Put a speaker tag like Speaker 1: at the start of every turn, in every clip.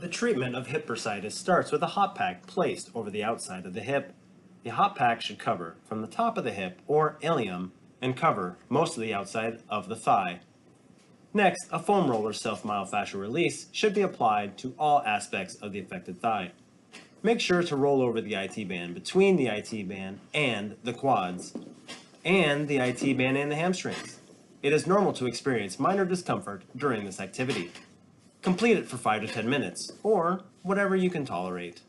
Speaker 1: The treatment of hip bursitis starts with a hot pack placed over the outside of the hip. The hot pack should cover from the top of the hip or ilium and cover most of the outside of the thigh. Next, a foam roller self-myofascial release should be applied to all aspects of the affected thigh. Make sure to roll over the IT band between the IT band and the quads, and the IT band and the hamstrings. It is normal to experience minor discomfort during this activity. Complete it for 5 to 10 minutes, or whatever you can tolerate.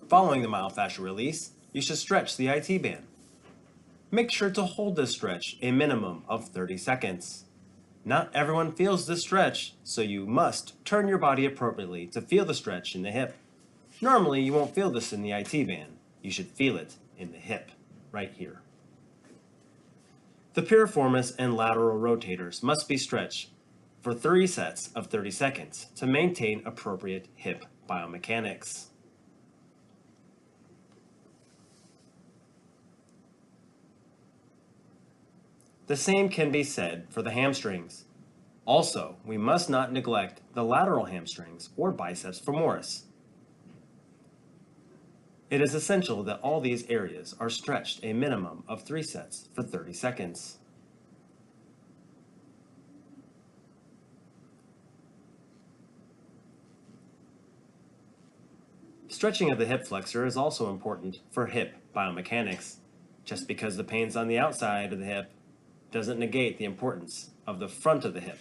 Speaker 1: Following the myofascial release, you should stretch the IT band. Make sure to hold this stretch a minimum of 30 seconds. Not everyone feels this stretch, so you must turn your body appropriately to feel the stretch in the hip. Normally, you won't feel this in the IT band. You should feel it in the hip, right here. The piriformis and lateral rotators must be stretched for 3 sets of 30 seconds to maintain appropriate hip biomechanics. The same can be said for the hamstrings. Also, we must not neglect the lateral hamstrings or biceps femoris. It is essential that all these areas are stretched a minimum of 3 sets for 30 seconds. Stretching of the hip flexor is also important for hip biomechanics. Just because the pain's on the outside of the hip doesn't negate the importance of the front of the hip.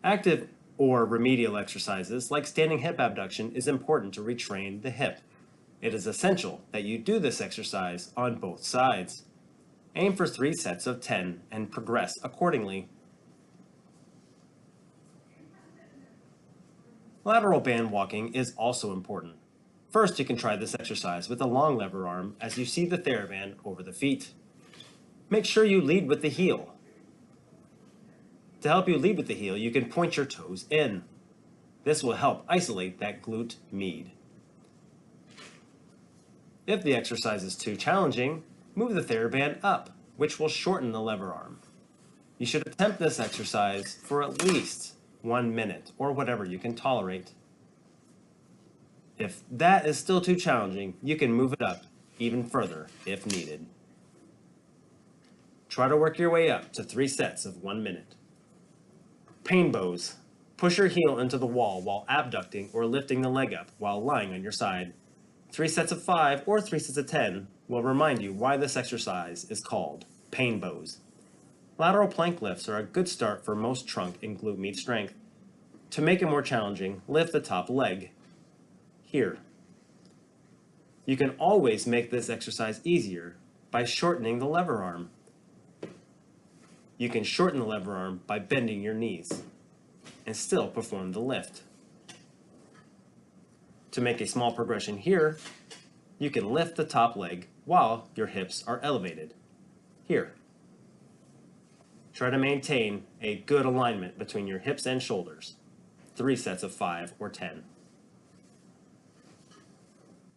Speaker 1: Active or remedial exercises like standing hip abduction is important to retrain the hip. It is essential that you do this exercise on both sides. Aim for 3 sets of 10 and progress accordingly. Lateral band walking is also important. First, you can try this exercise with a long lever arm as you see the TheraBand over the feet. Make sure you lead with the heel. To help you lead with the heel, you can point your toes in. This will help isolate that glute med. If the exercise is too challenging, move the TheraBand up, which will shorten the lever arm. You should attempt this exercise for at least 1 minute, or whatever you can tolerate. If that is still too challenging, you can move it up even further if needed. Try to work your way up to 3 sets of 1 minute. Pain bows. Push your heel into the wall while abducting or lifting the leg up while lying on your side. 3 sets of 5 or 3 sets of 10 will remind you why this exercise is called pain bows. Lateral plank lifts are a good start for most trunk and glute med strength. To make it more challenging, lift the top leg. Here. You can always make this exercise easier by shortening the lever arm. You can shorten the lever arm by bending your knees and still perform the lift. To make a small progression here, you can lift the top leg while your hips are elevated. Here. Try to maintain a good alignment between your hips and shoulders. 3 sets of 5 or 10.